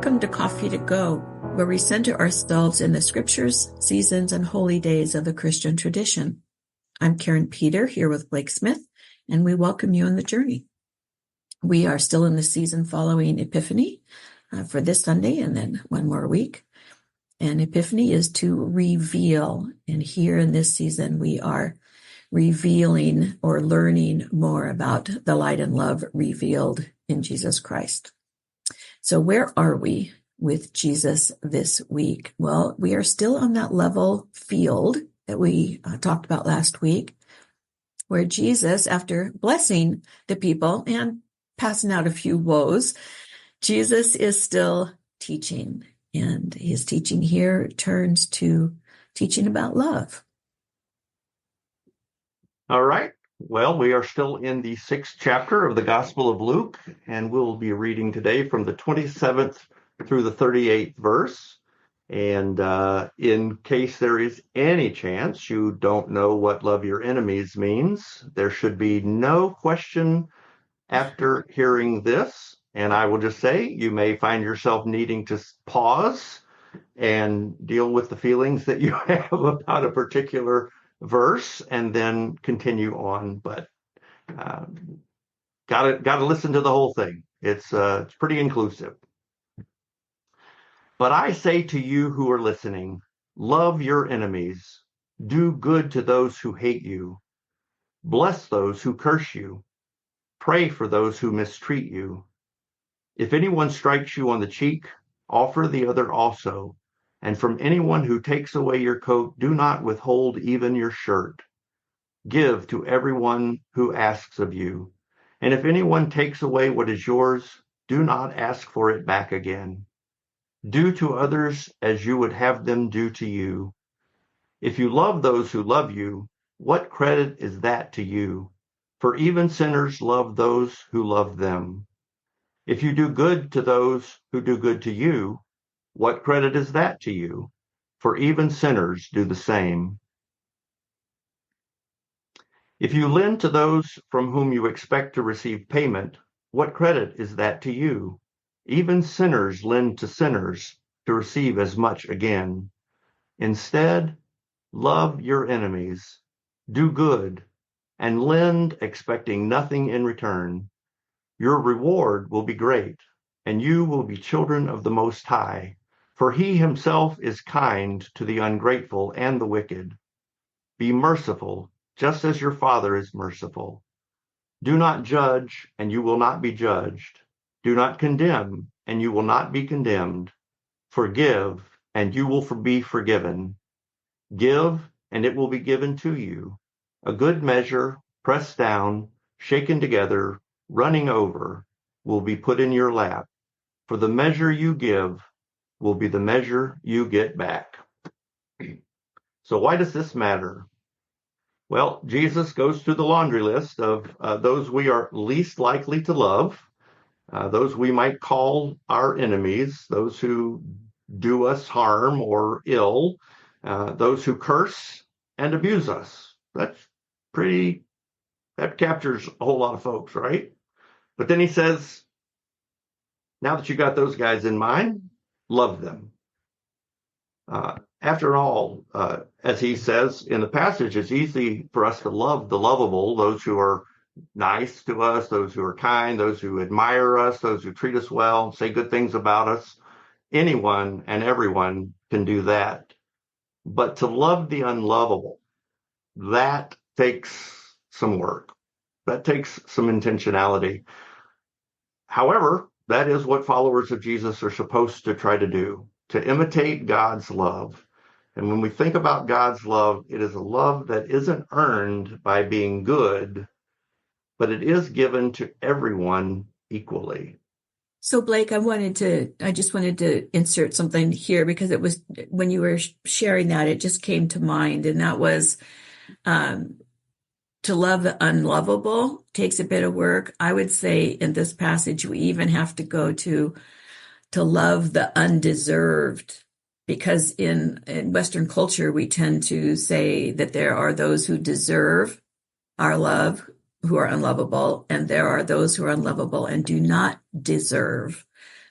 Welcome to Coffee to Go, where we center ourselves in the scriptures, seasons, and holy days of the Christian tradition. I'm Karin Peter, here with Blake Smith, and we welcome you on the journey. We are still in the season following Epiphany for this Sunday and then one more week. And Epiphany is to reveal. And here in this season, we are revealing or learning more about the light and love revealed in Jesus Christ. So where are we with Jesus this week? Well, we are still on that level field that we talked about last week, where Jesus, after blessing the people and passing out a few woes, Jesus is still teaching. And his teaching here turns to teaching about love. All right. Well, we are still in the 6th chapter of the Gospel of Luke, and we'll be reading today from the 27th through the 38th verse. And in case there is any chance you don't know what love your enemies means, there should be no question after hearing this. And I will just say, you may find yourself needing to pause and deal with the feelings that you have about a particular verse and then continue on, but gotta listen to the whole thing. It's pretty inclusive. But I say to you who are listening, love your enemies, do good to those who hate you, bless those who curse you, pray for those who mistreat you. If anyone strikes you on the cheek, offer the other also. And from anyone who takes away your coat, do not withhold even your shirt. Give to everyone who asks of you. And if anyone takes away what is yours, do not ask for it back again. Do to others as you would have them do to you. If you love those who love you, what credit is that to you? For even sinners love those who love them. If you do good to those who do good to you, what credit is that to you? For even sinners do the same. If you lend to those from whom you expect to receive payment, what credit is that to you? Even sinners lend to sinners to receive as much again. Instead, love your enemies, do good, and lend expecting nothing in return. Your reward will be great, and you will be children of the Most High, for he himself is kind to the ungrateful and the wicked. Be merciful, just as your Father is merciful. Do not judge, and you will not be judged. Do not condemn, and you will not be condemned. Forgive, and you will be forgiven. Give, and it will be given to you. A good measure, pressed down, shaken together, running over, will be put in your lap. For the measure you give will be the measure you get back. So why does this matter? Well, Jesus goes through the laundry list of those we are least likely to love, those we might call our enemies, those who do us harm or ill, those who curse and abuse us. That captures a whole lot of folks, right? But then he says, now that you got those guys in mind, love them. After all, as he says in the passage, it's easy for us to love the lovable, those who are nice to us, those who are kind, those who admire us, those who treat us well, say good things about us. Anyone and everyone can do that. But to love the unlovable, that takes some work. That takes some intentionality. However, that is what followers of Jesus are supposed to try to do, to imitate God's love. And when we think about God's love, it is a love that isn't earned by being good, but it is given to everyone equally. So Blake, I just wanted to insert something here because it was, when you were sharing that, it just came to mind. And that was, to love the unlovable takes a bit of work. I would say in this passage, we even have to go to love the undeserved, because in Western culture, we tend to say that there are those who deserve our love, who are unlovable, and there are those who are unlovable and do not deserve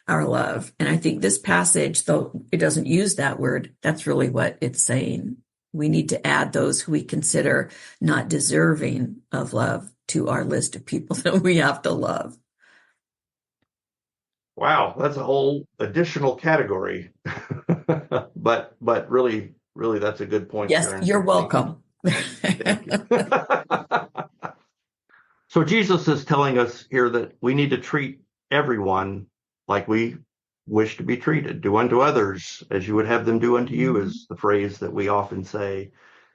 our love. And I think this passage, though it doesn't use that word, that's really what it's saying. We need to add those who we consider not deserving of love to our list of people that we have to love. Wow, that's a whole additional category. but really, that's a good point, Yes, Karin. you're welcome. Thank you. So Jesus is telling us here that we need to treat everyone like we wish to be treated. Do unto others as you would have them do unto you, is the phrase that we often say.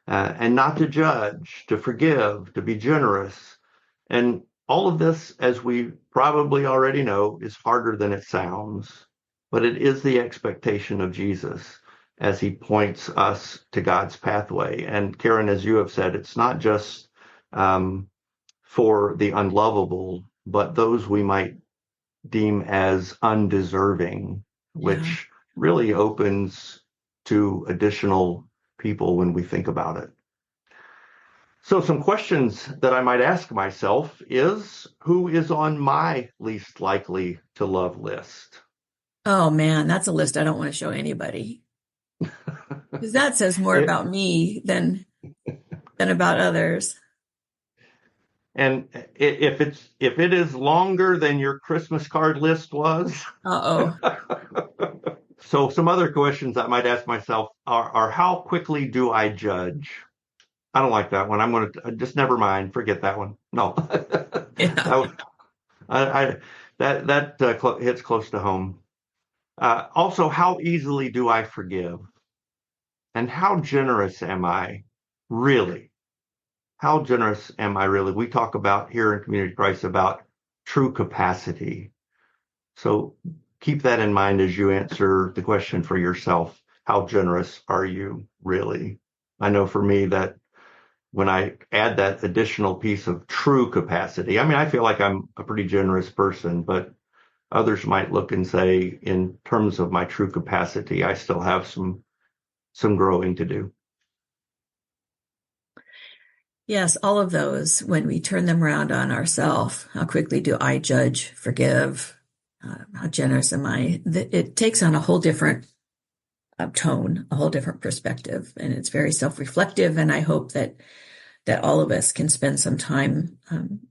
And not to judge, to forgive, to be generous. And all of this, as we probably already know, is harder than it sounds, but it is the expectation of Jesus as he points us to God's pathway. And Karin, as you have said, it's not just for the unlovable, but those we might deem as undeserving, which really opens to additional people when we think about it. So some questions that I might ask myself is, who is on my least likely to love list? Oh man, that's a list I don't want to show anybody. Because that says more about me than about others. And if it is longer than your Christmas card list was. Uh-oh. So some other questions I might ask myself are how quickly do I judge? I don't like that one. I'm going to just never mind. Forget that one. No. Yeah. That hits close to home. Also, how easily do I forgive? And how generous am I really? How generous am I really? We talk about here in Community Christ about true capacity. So keep that in mind as you answer the question for yourself. How generous are you really? I know for me that when I add that additional piece of true capacity, I mean, I feel like I'm a pretty generous person, but others might look and say, in terms of my true capacity, I still have some growing to do. Yes, all of those, when we turn them around on ourselves, how quickly do I judge, forgive? How generous am I? It takes on a whole different tone, a whole different perspective, and it's very self-reflective. And I hope that all of us can spend some time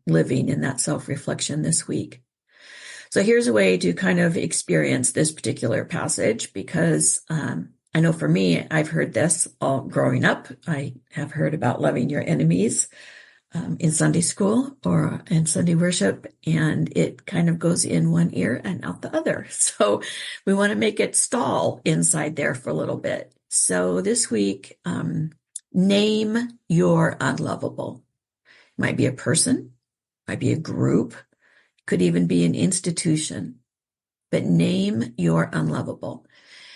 living in that self-reflection this week. So here's a way to kind of experience this particular passage, because I know for me, I've heard this all growing up. I have heard about loving your enemies in Sunday school or in Sunday worship, and it kind of goes in one ear and out the other. So we want to make it stall inside there for a little bit. So this week, name your unlovable. It might be a person, might be a group, could even be an institution, but name your unlovable.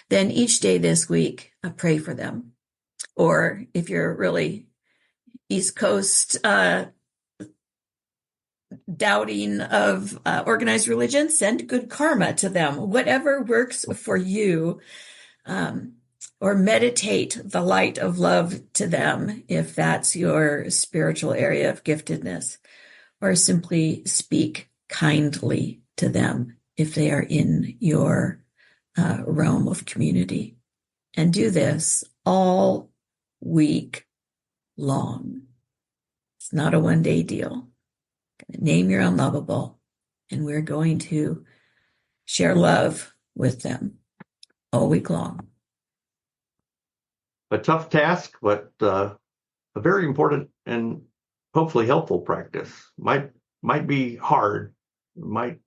Then each day this week, pray for them. Or if you're really East Coast doubting of organized religion, send good karma to them. Whatever works for you, or meditate the light of love to them if that's your spiritual area of giftedness, or simply speak kindly to them if they are in your realm of community. And do this all week long. It's not a one-day deal. Name your unlovable, and we're going to share love with them all week long. A tough task, but a very important and hopefully helpful practice. Might be hard, might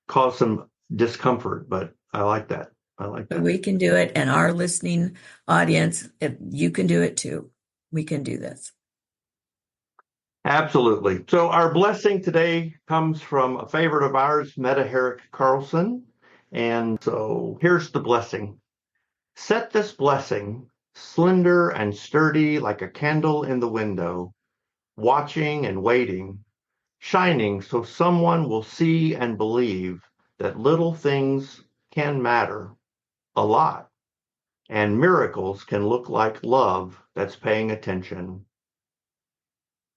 cause some discomfort, but I like that. But we can do it, and our listening audience, if you can do it too. We can do this. Absolutely. So our blessing today comes from a favorite of ours, Meta Herrick Carlson. And so here's the blessing. Set this blessing, slender and sturdy like a candle in the window, watching and waiting, shining so someone will see and believe that little things can matter a lot, and miracles can look like love that's paying attention.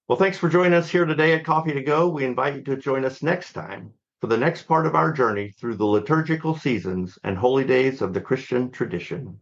Well, thanks for joining us here today at Coffee to Go. We invite you to join us next time for the next part of our journey through the liturgical seasons and holy days of the Christian tradition.